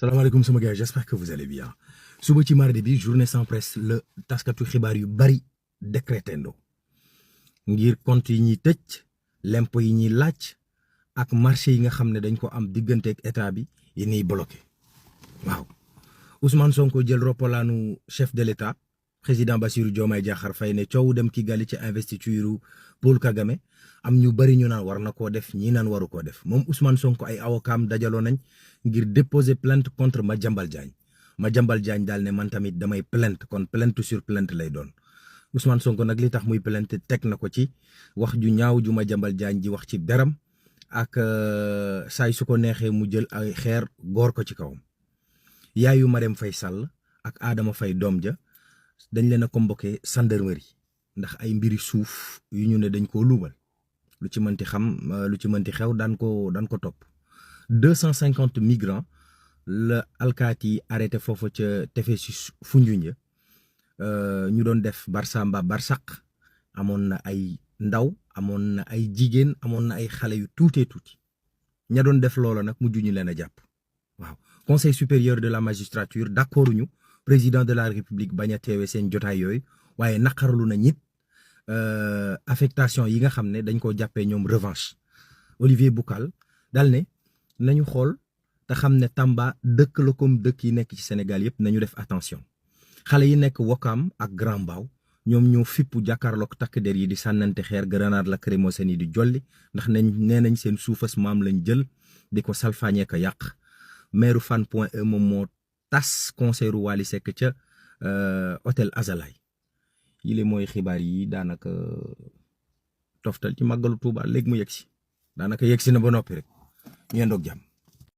Salam alaikum sama gars, j'espère que vous allez bien. Suba ci mardi bi journée sans presse le taskatu xibaar yu bari décrétendo ngir compte yi ñuy tëj l'impôt yi ñuy laaj ak marché yi nga xam ne dañ ko am diggante ak état bi yi ñuy bloqué waaw. Ousmane Sonko jël roppalaanu chef de l'état président Bassirou Diomaye Diakhar Faye ne coow dem Kigali ci investiture Paul Kagame am ñu bari ñu naan war na koo def ñii naan waru koo def moom Ousmane Sonko ay avocaam dajaloo nañ ngir déposer plainte contre Madiambal Diagne daal ne man tamit damay plainte kon plainte sur plainte lay doon Ousmane Sonko nag li tax muy plainte teg na ko ci wax ju ñaaw ju Madiambal Diagne ji wax ci deram ak saay su ko neexee mu jël ay xeer góor ko ci kawam. Yaayu Marème Faye Sall ak Adama Faye doom ja dañ leen a convoqué gendarmerie ndax ay mbiri suuf yu ñu ne dañ koo luubal lu ci mënti xew daan ko topp 250 migrants la alkaati yi arrêté foofu ca tefesu Foundiougne ñu doon def Barsamba Barsaq amoon na ay ndaw amoon na ay jigéen amoon na ay xale yu tuutee tuuti ña doon def loola nag mujj ñu leen a jàpp waaw. Conseil supérieur de la magistrature d'accord ñu président de la république bañ a teewe seen jotaay yooyu waaye naqarlu na ñit affectation yi nga xam ne dañ ko jàppee ñoom revanche. Olivier Boucal dal ne nañu xool te xam ne Tamba dëkk la comme dëkk yi nekk ci Sénégal yëpp nañu def attention xale yi nekk Wokam ak Grand Mbao ñoom ñoo fippu jàkkaarloog takk der yi di sànnante xeer grenade lacrymogène yi di jolli ndax nee nañ seen suufas maam lañ jël di ko salfaañee ko yàq. Maire Fann Point E moom moo tas concert Wally Seck ca hôtel Azalay yi li mooy xibaar yi daanaka toftal ci màggalu Tuuba léegi mu yegsi daanaka yegsi na ba noppi rek ñu yendoog jàmm.